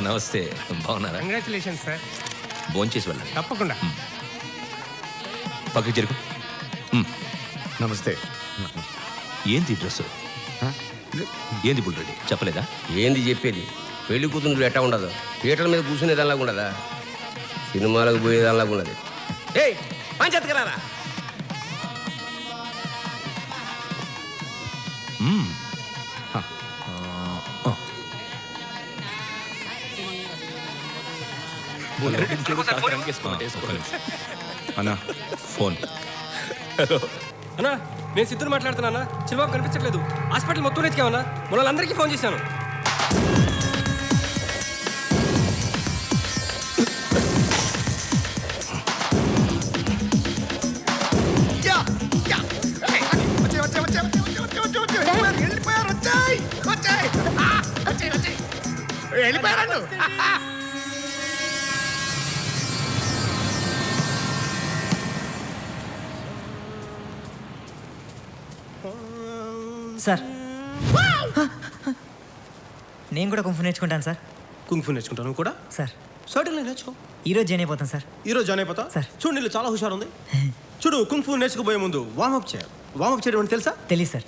నమస్తే, బాగున్నారా? Congratulation sir. భోంచేసి వెళ్ళండి. తప్పకుండా. పక్కకి జరుగు. నమస్తే. ఏంది డ్రెస్? ఏంది బుల్రెడ్డి చెప్పలేదా? ఏంది చెప్పేది? పెళ్లి కూతురు ఎట్టా ఉండదు, థియేటర్ మీద కూర్చునేదానిలాగా ఉండదా, సినిమాలకు పోయేదానిలాగా ఉన్నది. ఏయ్ పంచెత్తుకురారా. అన్నా ఫోన్. హలో అన్నా, నేను సిద్ధుని మాట్లాడుతున్నా అన్న. చిరుబాబు కనిపించట్లేదు. హాస్పిటల్ మొత్తం ఎత్తికామన్నా. వాళ్ళందరికీ ఫోన్ చేశాను. సార్ నేను కూడా కుంఫు నేర్చుకుంటాను సార్. కుంగ్ ఫు నేర్చుకుంటాను నువ్వు కూడా? సార్ సర్టన్లీ నేర్చుకో. ఈరోజు జాయిన్ అయిపోతాను సార్. ఈరోజు జాయిన్ అయిపోతా సార్. చూడు, నీళ్ళు చాలా హుషారు ఉంది. చూడు, కుంగ్ ఫు నేర్చుకుపోయే ముందు వార్మప్ చేయాలి. వార్మప్ చేయడం అంటే తెలుసా? తెలీదు సార్.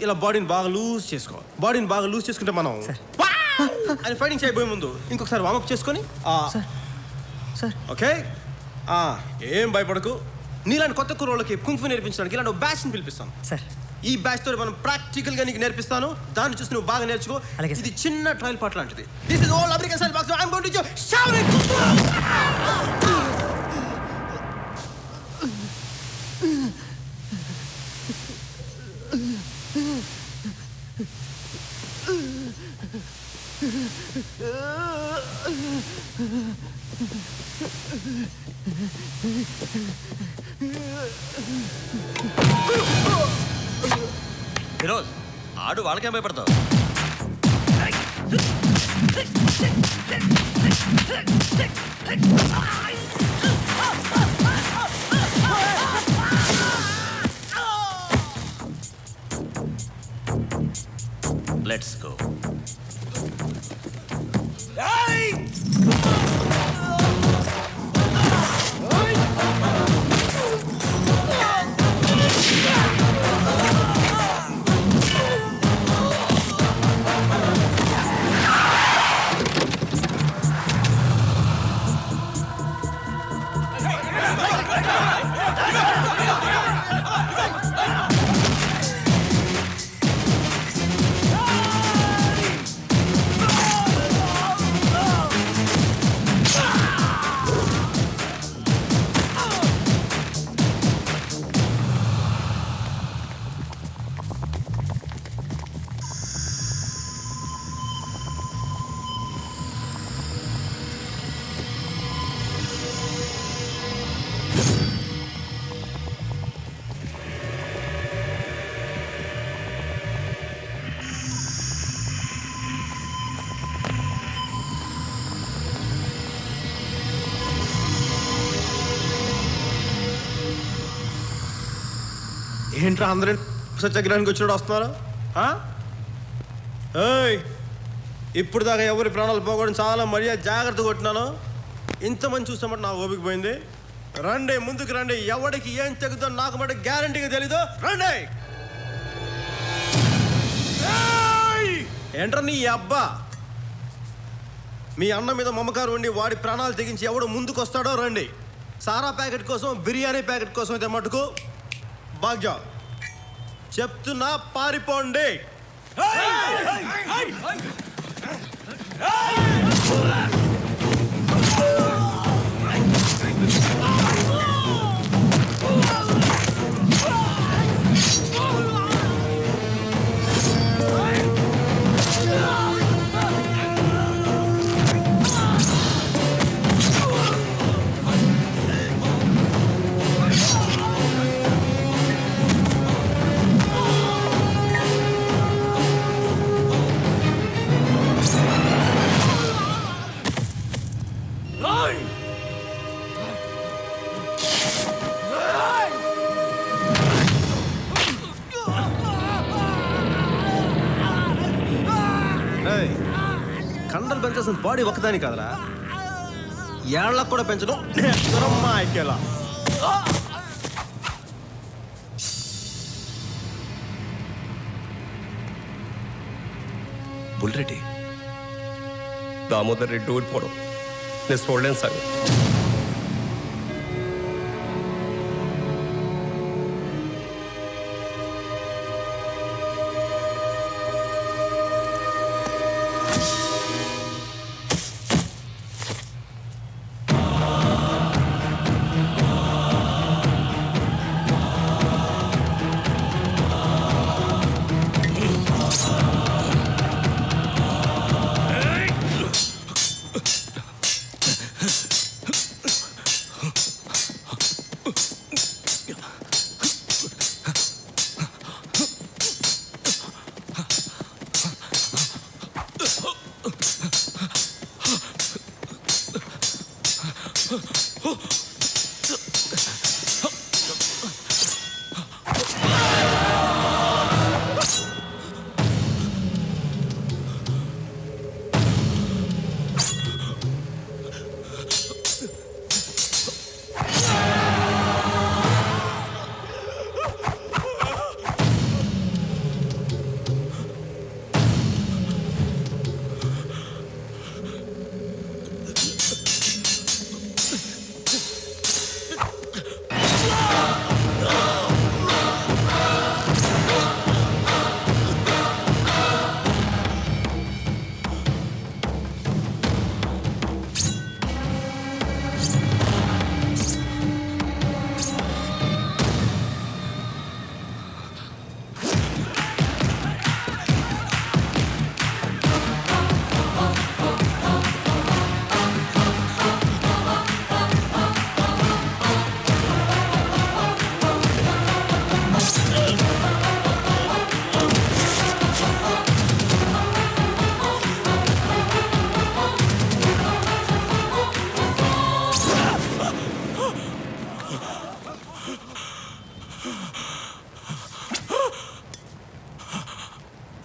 ఇలా బాడీని బాగా లూజ్ చేసుకో. బాడీని బాగా లూజ్ చేసుకుంటే మనం సార్. అని ఫైటింగ్ చేయబోయే ముందు ఇంకొకసారి వార్మప్ చేసుకొని సార్ సార్ ఓకే. ఏం భయపడకు. నీలాంటి కొత్త కుర్రోళ్ళకి కుంగ్ ఫు నేర్పించడానికి ఇలాంటి బ్యాచ్ని పిలిపిస్తాను. సార్ ఈ బ్యాచ్ తో మనం ప్రాక్టికల్ గా నీకు నేర్పిస్తాను. దాన్ని చూసి నువ్వు బాగా నేర్చుకో. అలాగే ఇది చిన్న ట్రయల్ పార్ట్ లాంటిది. This is all American style boxing. I am going to shout it. Firoz, ఆడు వాళ్ళకేం భయపడతావు? Let's go. ఏంట్రా అందరూ సత్యాగ్రహానికి వచ్చినప్పుడు వస్తున్నారు? ఏయ్, ఇప్పుడు దాకా ఎవరి ప్రాణాలు పోకూడదు చాలా మర్యాద జాగ్రత్త కొట్టినాను. ఇంతమంది చూస్తామంటే నా ఓపిక పోయింది. రండి, ముందుకు రండి. ఎవరికి ఏం తెగుతో నాకు మటు గ్యారంటీగా తెలీదు. రండి. ఏంట్రా నీ అబ్బా, మీ అన్న మీద మమకారం ఉండి వాడి ప్రాణాలు తెగించి ఎవడు ముందుకు వస్తాడో రండి. సారా ప్యాకెట్ కోసం, బిర్యానీ ప్యాకెట్ కోసం అయితే మటుకు భాగ్య చెప్తున్నా, పారిపోండి. పెంచాల్సిన బాడీ ఒకదాని కదరా, ఏళ్ళకు కూడా పెంచడం మా ఐక్యలా. బుల్రెడ్డి దామోదర్ రెడ్డి ఓడిపోవడం నేను చూడలేను సార్.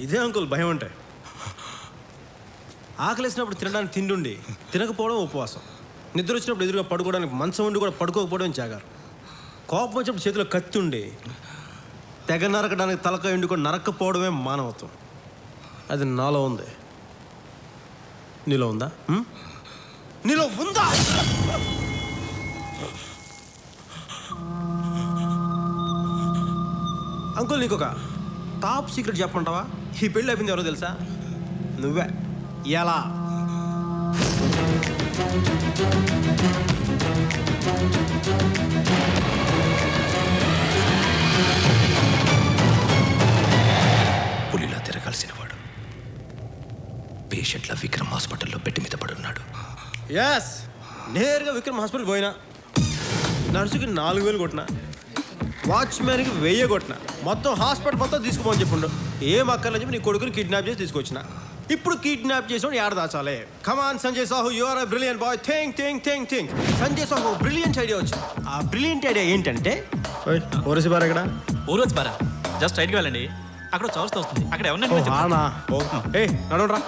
ఇదే అంకుల్ భయం అంటే. ఆకలేసినప్పుడు తినడానికి తిండి, తినకపోవడం ఉపవాసం. నిద్ర వచ్చినప్పుడు ఎదురుగా పడుకోవడానికి మంచం ఉండి కూడా పడుకోకపోవడం జాగారు. కోపం వచ్చినప్పుడు చేతిలో కత్తి ఉండి తెగ నరకడానికి తలకాయ ఉండి కూడా నరక్కపోవడమే మానవత్వం. అది నాలో ఉంది. నీలో ఉందా? నీలో ఉందా? అంకుల్ నీకు ఒక టాప్ సీక్రెట్ చెప్పమంటావా? ఈ పెళ్ళి అయిపోయింది ఎవరో తెలుసా? నువ్వే. ఎలా? పులిలా తిరగాల్సిన వాడు పేషెంట్ల విక్రమ్ హాస్పిటల్లో బెడ్ మీద పడున్నాడు. ఎస్, నేరుగా విక్రమ్ హాస్పిటల్ పోయినా, నర్సుకి 4,000 కొట్టినా, వాచ్మెన్కి 1000 కొట్టినా, మొత్తం హాస్పిటల్ మొత్తం తీసుకుపోని చెప్పుండు. ఏం అక్కర్లని చెప్పి నీ కొడుకుని కిడ్నాప్ చేసి తీసుకొచ్చిన. ఇప్పుడు కిడ్నాప్ చేసి ఏడ దాచాలి? Come on Sanjay Sahu, you are a brilliant boy. Think. Sanjay Sahu brilliant idea వచ్చింది. ఆ బ్రిలియంట్ ఐడియా ఏంటంటే, ఓరసి బార్ ఎక్కడ? ఊరోజు బారా జస్ట్ రైట్కి వెళ్ళండి, అక్కడ చౌరస్తా వస్తుంది. అక్కడ ఎవరన్నా నడవరా.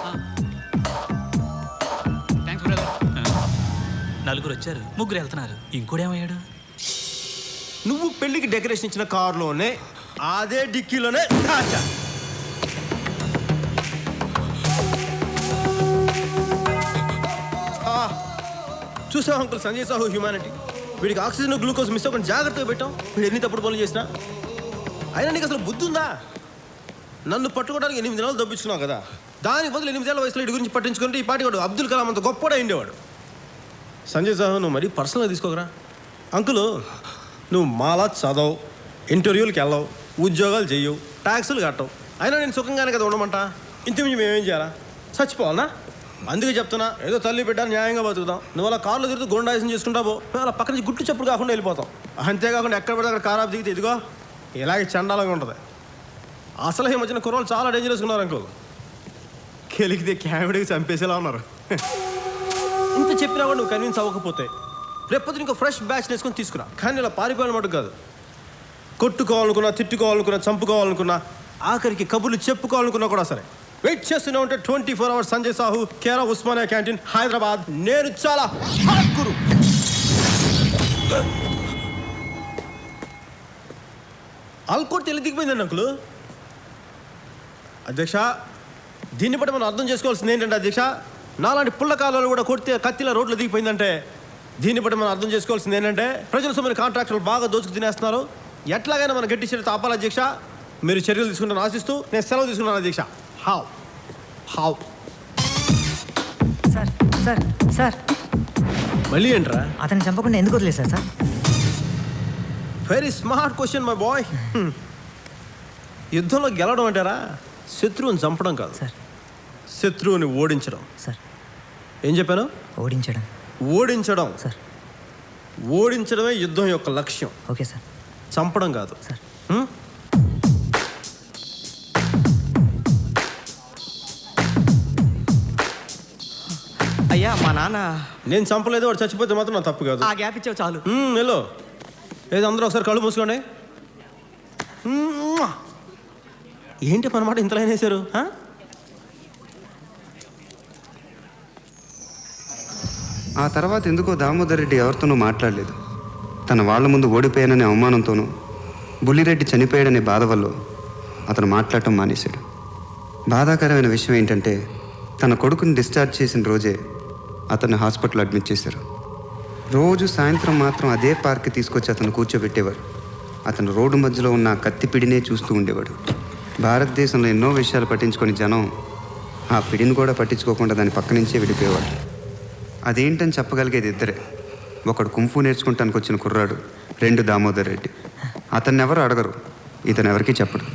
నలుగురు వచ్చారు, ముగ్గురు వెళ్తున్నారు, ఇంకోడేమయ్యాడు? నువ్వు పెళ్లికి డెకరేషన్ ఇచ్చిన కారులోనే అదే డిక్కీలోనే దాచా. చూసావు అంకుల్ సంజయ్ సాహు హ్యూమానిటీ. వీడికి ఆక్సిజన్ గ్లూకోజ్ మిస్ అవ్వకుండా జాగ్రత్తగా పెట్టాం. వీడు ఎన్ని తప్పుడు పనులు చేసినా. అయినా నీకు అసలు బుద్ధి ఉందా? నన్ను పట్టుకోవడానికి 8 నెలలు దొబ్బించున్నావు కదా, దానికి బదులు 8 ఏళ్ల వయసులో వీడి గురించి పట్టించుకుంటే ఈ పాటి వాడు అబ్దుల్ కలాం అంత గొప్పగా ఉండేవాడు. సంజయ్ సాహు నువ్వు మరీ పర్సనల్గా తీసుకోకరా. అంకులు నువ్వు మాలా చదవు, ఇంటర్వ్యూలకు వెళ్ళవు, ఉద్యోగాలు చెయ్యవు, ట్యాక్సులు కట్టవు, అయినా నేను సుఖంగానే కదా ఉండమంట. ఇంతకుమించి మేమేం చేయాలా? చచ్చిపోవాలనా? అందుకే చెప్తున్నా, ఏదో తల్లి బిడ్డ న్యాయంగా బతుకుతాం. నువ్వు అలా కార్లో తిరుగుతూ గుండాయిసం చేసుకుంటా పో, మేము అలా పక్క నుంచి గుట్టు చెప్పుడు కాకుండా వెళ్ళిపోతాం. అంతేకాకుండా ఎక్కడ పడితే అక్కడ కారాపు దిగితే ఇదిగో ఇలాగే చండాలంగా ఉంటుంది. అసలు ఈ మధ్యన కుర్రోళ్ళు చాలా డేంజరస్గా ఉన్నారు అంకుల్. కెలికితే క్యామిడీకి చంపేసేలా ఉన్నారు. ఇంత చెప్పినా కూడా నువ్వు కన్విన్స్ అవ్వకపోతే రేపొద్దు ఇంకో ఫ్రెష్ బ్యాచ్ వేసుకొని తీసుకురా. కానీ ఇలా పారిపోయిన మటుకు కాదు. కొట్టుకోవాలనుకున్నా, తిట్టుకోవాలనుకున్నా, చంపుకోవాలనుకున్నా, ఆఖరికి కబుర్లు చెప్పుకోవాలనుకున్నా కూడా సరే వెయిట్ చేస్తూనే ఉంటే 24 అవర్స్ సంజయ్ సాహు కేరా ఉస్మానియా క్యాంటీన్ హైదరాబాద్. నేను చాలా హాట్ గురు. ఆల్కోట్ తెలి దిగిపోయిందండి అంకులు. అధ్యక్ష, దీన్ని బట్టి మనం అర్థం చేసుకోవాల్సింది ఏంటంటే అధ్యక్ష, నాలాంటి పుల్లకాలలో కూడా కొడితే కత్తిల రోడ్లు దిగిపోయిందంటే దీన్ని బట్టి మనం అర్థం చేసుకోవాల్సింది ఏంటంటే ప్రజల సొమ్ముని కాంట్రాక్టర్లు బాగా దోచుకు తినేస్తున్నారు. ఎట్లాగైనా మనం గట్టి చర్యతో ఆపాలి అధ్యక్ష. మీరు చర్యలు తీసుకుంటాను ఆశిస్తూ నేను సెలవు తీసుకున్నాను అధ్యక్ష. హౌ సార్ సార్ సార్ మళ్ళీ ఏంట్రా? అతన్ని చంపకుండా ఎందుకు వదిలేశారు sir? Very smart question my boy. యుద్ధంలో గెలవడం అంటారా శత్రువుని చంపడం కాదు సార్. శత్రువుని ఓడించడం. సార్ ఏం చెప్పాను? ఓడించడం ఓడించడం. సార్. ఓడించడమే యుద్ధం యొక్క లక్ష్యం, ఓకే సార్. చంపడం కాదు. సార్ హ్మ్? అయ్యా మా నాన్న నేను చంపలేదు, వాడు చచ్చిపోతే మాత్రం నా తప్పు కాదు. ఆ గ్యాప్ ఇచ్చావు చాలు. హలో, ఏది అందరూ ఒకసారి కళ్ళు మూసుకోండి. ఏంటి మన మాట ఇంతలో వేసారు? ఆ తర్వాత ఎందుకో దామోదర్ రెడ్డి ఎవరితోనూ మాట్లాడలేదు. తన వాళ్ళ ముందు ఓడిపోయాననే అవమానంతోనూ బుల్లిరెడ్డి చనిపోయాడనే బాధ వల్ల అతను మాట్లాడటం మానేశాడు. బాధాకరమైన విషయం ఏంటంటే తన కొడుకుని డిశ్చార్జ్ చేసిన రోజే అతన్ని హాస్పిటల్ అడ్మిట్ చేశారు. రోజు సాయంత్రం మాత్రం అదే పార్క్కి తీసుకొచ్చి అతను కూర్చోబెట్టేవారు. అతను రోడ్డు మధ్యలో ఉన్న కత్తి పిడినే చూస్తూ ఉండేవాడు. భారతదేశంలో ఎన్నో విషయాలు పట్టించుకొని జనం ఆ పిడిని కూడా పట్టించుకోకుండా దాని పక్క నుంచే విడిపోయేవాడు. అదేంటని చెప్పగలిగేది ఇద్దరే. ఒకడు కుంఫు నేర్చుకుంటానికి వచ్చిన కుర్రాడు, రెండు దామోదర్ రెడ్డి. అతన్ని ఎవరు అడగరు, ఇతను ఎవరికీ చెప్పడు.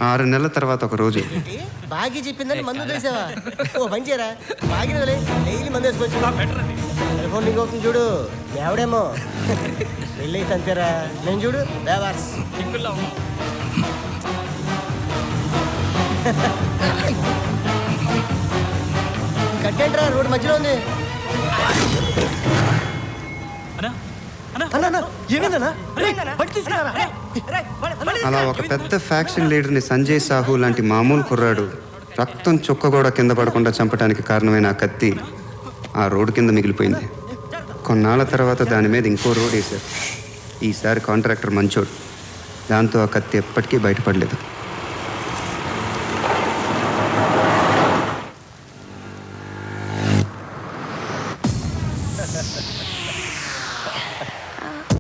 6 నెలల తర్వాత ఒక రోజు బాగా చెప్పిందని మందు వేసావా? ఓ పని చేయరా, బాగిన డైలీ మందు వేసుకోవచ్చు. టెలిఫోన్ లింక్ అవుతుంది చూడు, ఎవడేమో వెళ్ళి అంతేరా. నేను చూడు బేవార్స్ కట్టేంట్రా, రోడ్డు మధ్యలో ఉంది. అలా ఒక పెద్ద ఫ్యాక్షన్ లీడర్ని సంజయ్ సాహు లాంటి మామూలు కుర్రాడు రక్తం చుక్క కూడా కింద పడకుండా చంపడానికి కారణమైన ఆ కత్తి ఆ రోడ్డు కింద మిగిలిపోయింది. కొన్నాళ్ళ తర్వాత దాని మీద ఇంకో రోడ్ వేశారు. ఈసారి కాంట్రాక్టర్ మంచోడు, దాంతో ఆ కత్తి ఎప్పటికీ బయటపడలేదు.